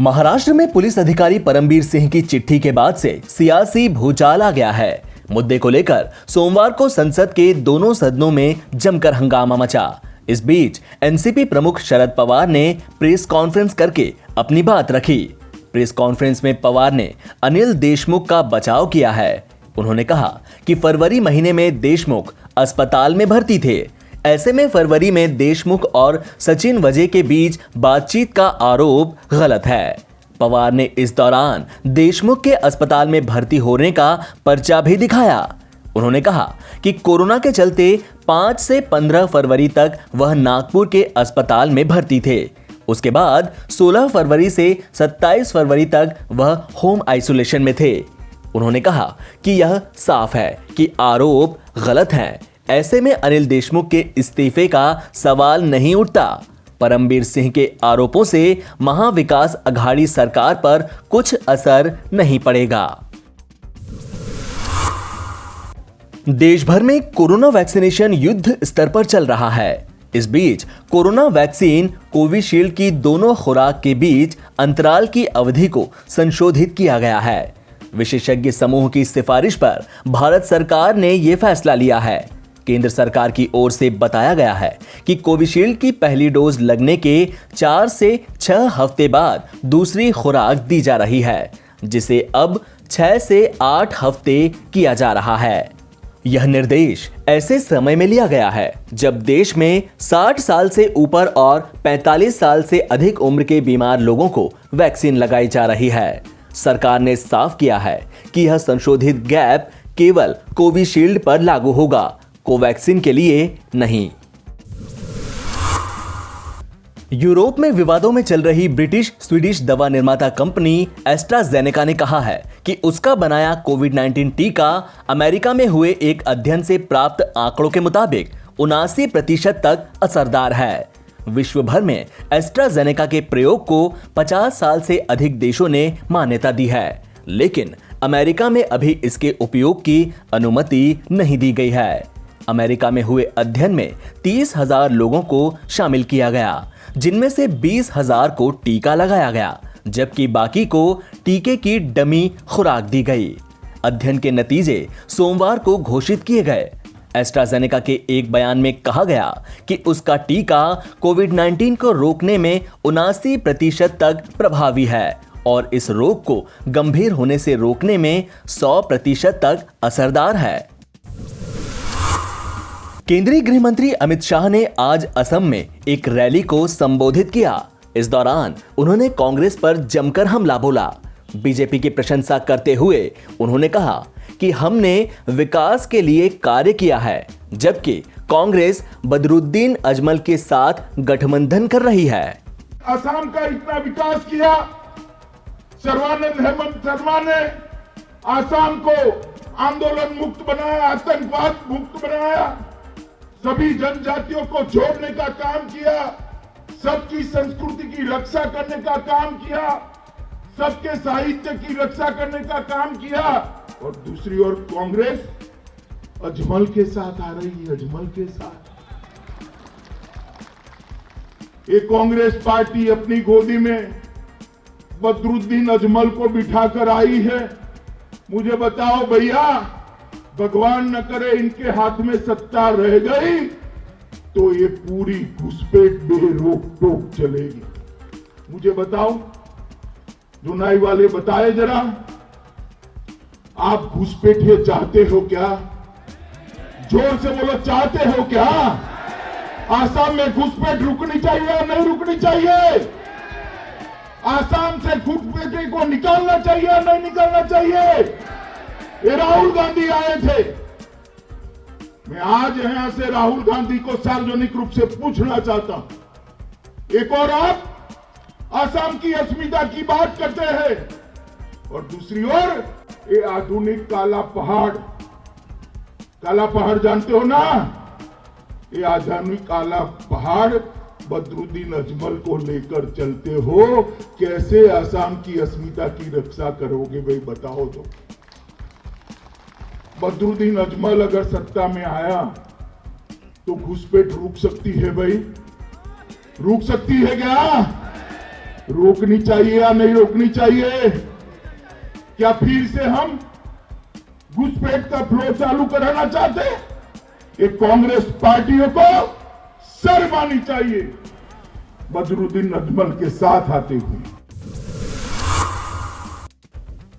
महाराष्ट्र में पुलिस अधिकारी परमबीर सिंह की चिट्ठी के बाद से सियासी भूचाल आ गया है। मुद्दे को लेकर सोमवार को संसद के दोनों सदनों में जमकर हंगामा मचा। इस बीच एनसीपी प्रमुख शरद पवार ने प्रेस कॉन्फ्रेंस करके अपनी बात रखी। प्रेस कॉन्फ्रेंस में पवार ने अनिल देशमुख का बचाव किया है। उन्होंने कहा कि फरवरी महीने में देशमुख अस्पताल में भर्ती थे। ऐसे में फरवरी में देशमुख और सचिन वजे के बीच बातचीत का आरोप गलत है। पवार ने इस दौरान देशमुख के अस्पताल में भर्ती होने का पर्चा भी दिखाया। उन्होंने कहा कि कोरोना के चलते 5 से 15 फरवरी तक वह नागपुर के अस्पताल में भर्ती थे। उसके बाद 16 फरवरी से 27 फरवरी तक वह होम आइसोलेशन में थे। उन्होंने कहा कि यह साफ है कि आरोप गलत हैं। ऐसे में अनिल देशमुख के इस्तीफे का सवाल नहीं उठता। परमबीर सिंह के आरोपों से महाविकास अघाड़ी सरकार पर कुछ असर नहीं पड़ेगा। देश भर में कोरोना वैक्सीनेशन युद्ध स्तर पर चल रहा है। इस बीच कोरोना वैक्सीन कोविशील्ड की दोनों खुराक के बीच अंतराल की अवधि को संशोधित किया गया है। विशेषज्ञ समूह की सिफारिश पर भारत सरकार ने यह फैसला लिया है। केंद्र सरकार की ओर से बताया गया है कि कोविशील्ड की पहली डोज लगने के 4 से 6 हफ्ते बाद दूसरी खुराक दी जा रही है, जिसे अब 6 से 8 हफ्ते किया जा रहा है। यह निर्देश ऐसे समय में लिया गया है जब देश में 60 साल से ऊपर और 45 साल से अधिक उम्र के बीमार लोगों को वैक्सीन लगाई जा रही है। सरकार ने साफ किया है कि यह संशोधित गैप केवल कोविशील्ड पर लागू होगा, कोवैक्सीन के लिए नहीं। यूरोप में विवादों में चल रही ब्रिटिश स्वीडिश दवा निर्माता कंपनी एस्ट्राजेनेका ने कहा है कि उसका बनाया कोविड-19 टीका अमेरिका में हुए एक अध्ययन से प्राप्त आंकड़ों के मुताबिक 79% तक असरदार है। विश्व भर में एस्ट्राजेनेका के प्रयोग को 50 साल से अधिक देशों ने मान्यता दी है, लेकिन अमेरिका में अभी इसके उपयोग की अनुमति नहीं दी गई है। अमेरिका में हुए अध्ययन में 30,000 लोगों को शामिल किया गया, जिनमें से 20,000 को टीका लगाया गया, जबकि बाकी को टीके की डमी खुराक दी गई। अध्ययन के नतीजे सोमवार को घोषित किए गए। एस्ट्राजेनेका के एक बयान में कहा गया कि उसका टीका कोविड-19 को रोकने में 79% तक प्रभावी है और इस रोग को गंभीर होने से रोकने में 100% तक असरदार है। केंद्रीय गृह मंत्री अमित शाह ने आज असम में एक रैली को संबोधित किया। इस दौरान उन्होंने कांग्रेस पर जमकर हमला बोला। बीजेपी की प्रशंसा करते हुए उन्होंने कहा कि हमने विकास के लिए कार्य किया है, जबकि कांग्रेस बदरुद्दीन अजमल के साथ गठबंधन कर रही है। असम का इतना विकास किया, सर्बानंद हेमंत शर्मा ने असम को आंदोलन मुक्त बनाया, आतंकवाद मुक्त बनाया, सभी जनजातियों को जोड़ने का काम किया, सबकी संस्कृति की रक्षा करने का काम किया, सबके साहित्य की रक्षा करने का काम किया। और दूसरी ओर कांग्रेस अजमल के साथ आ रही है, अजमल के साथ। ये कांग्रेस पार्टी अपनी गोदी में बदरुद्दीन अजमल को बिठाकर आई है। मुझे बताओ भैया, भगवान न करे इनके हाथ में सत्ता रह गई तो ये पूरी घुसपैठ बेरोक टोक चलेगी। मुझे बताओ, जुनाई वाले बताए जरा, आप घुसपैठिए चाहते हो क्या? जोर से बोलो, चाहते हो क्या? आसाम में घुसपैठ रुकनी चाहिए या नहीं रुकनी चाहिए? आसाम से घुसपैठे को निकालना चाहिए या नहीं निकालना चाहिए? ये राहुल गांधी आए थे। मैं आज यहां से राहुल गांधी को सार्वजनिक रूप से पूछना चाहता हूं, एक और आप असम की अस्मिता की बात करते हैं और दूसरी ओर ये आधुनिक काला पहाड़ जानते हो ना? ये आधुनिक काला पहाड़ बदरुद्दीन अजमल को लेकर चलते हो। कैसे असम की अस्मिता की रक्षा करोगे भाई, बताओ तो। बदरुद्दीन अजमल अगर सत्ता में आया तो घुसपैठ रुक सकती है भाई? रुक सकती है क्या? रोकनी चाहिए या नहीं रोकनी चाहिए? क्या फिर से हम घुसपैठ का फ्लो चालू कराना चाहते हैं? ये कांग्रेस पार्टियों को शर्म आनी चाहिए। बदरुद्दीन अजमल के साथ आते हुए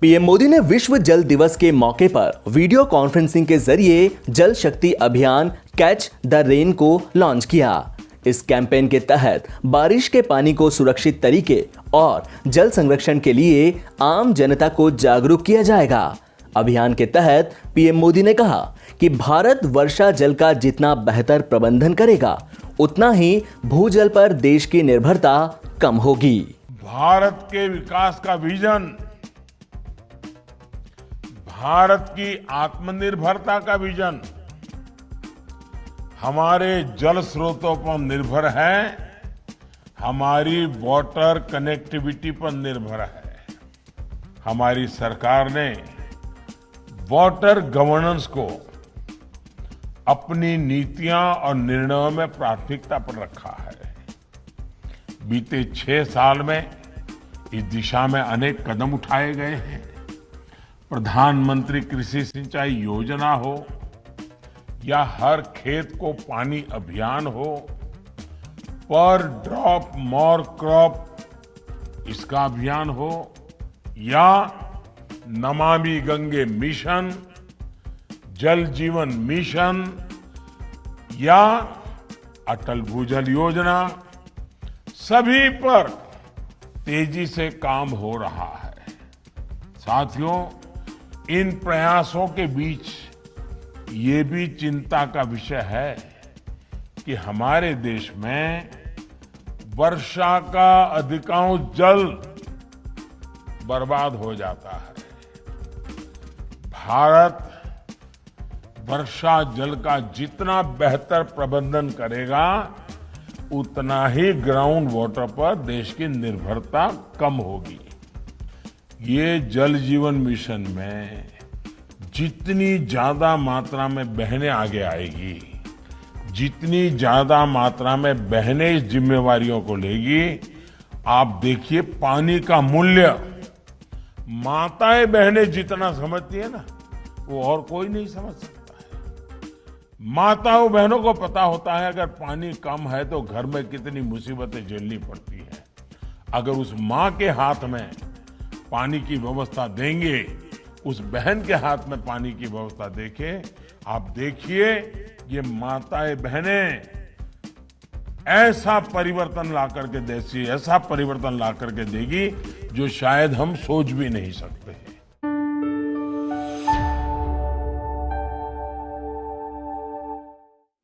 पीएम मोदी ने विश्व जल दिवस के मौके पर वीडियो कॉन्फ्रेंसिंग के जरिए जल शक्ति अभियान कैच द रेन को लॉन्च किया। इस कैंपेन के तहत बारिश के पानी को सुरक्षित तरीके और जल संरक्षण के लिए आम जनता को जागरूक किया जाएगा। अभियान के तहत पीएम मोदी ने कहा कि भारत वर्षा जल का जितना बेहतर प्रबंधन करेगा उतना ही भूजल पर देश की निर्भरता कम होगी। भारत के विकास का विजन, भारत की आत्मनिर्भरता का विजन हमारे जल स्रोतों पर निर्भर है, हमारी वाटर कनेक्टिविटी पर निर्भर है। हमारी सरकार ने वाटर गवर्नेंस को अपनी नीतियां और निर्णयों में प्राथमिकता पर रखा है। बीते 6 साल में इस दिशा में अनेक कदम उठाए गए हैं। प्रधानमंत्री कृषि सिंचाई योजना हो या हर खेत को पानी अभियान हो, पर ड्रॉप मोर क्रॉप इसका अभियान हो, या नमामि गंगे मिशन, जल जीवन मिशन या अटल भूजल योजना, सभी पर तेजी से काम हो रहा है। साथियों, इन प्रयासों के बीच ये भी चिंता का विषय है कि हमारे देश में वर्षा का अधिकांश जल बर्बाद हो जाता है। भारत वर्षा जल का जितना बेहतर प्रबंधन करेगा उतना ही ग्राउंड वाटर पर देश की निर्भरता कम होगी। ये जल जीवन मिशन में जितनी ज्यादा मात्रा में बहनें आगे आएगी, जितनी ज्यादा मात्रा में बहनें इस जिम्मेवारियों को लेगी, आप देखिए पानी का मूल्य माताएं बहनें जितना समझती है ना, वो और कोई नहीं समझ सकता है। माताओं बहनों को पता होता है अगर पानी कम है तो घर में कितनी मुसीबतें झेलनी पड़ती है। अगर उस माँ के हाथ में पानी की व्यवस्था देंगे, उस बहन के हाथ में पानी की व्यवस्था देखें, आप देखिए ये माताएं बहनें ऐसा परिवर्तन ला करके देसी, ऐसा परिवर्तन ला करके देगी जो शायद हम सोच भी नहीं सकते।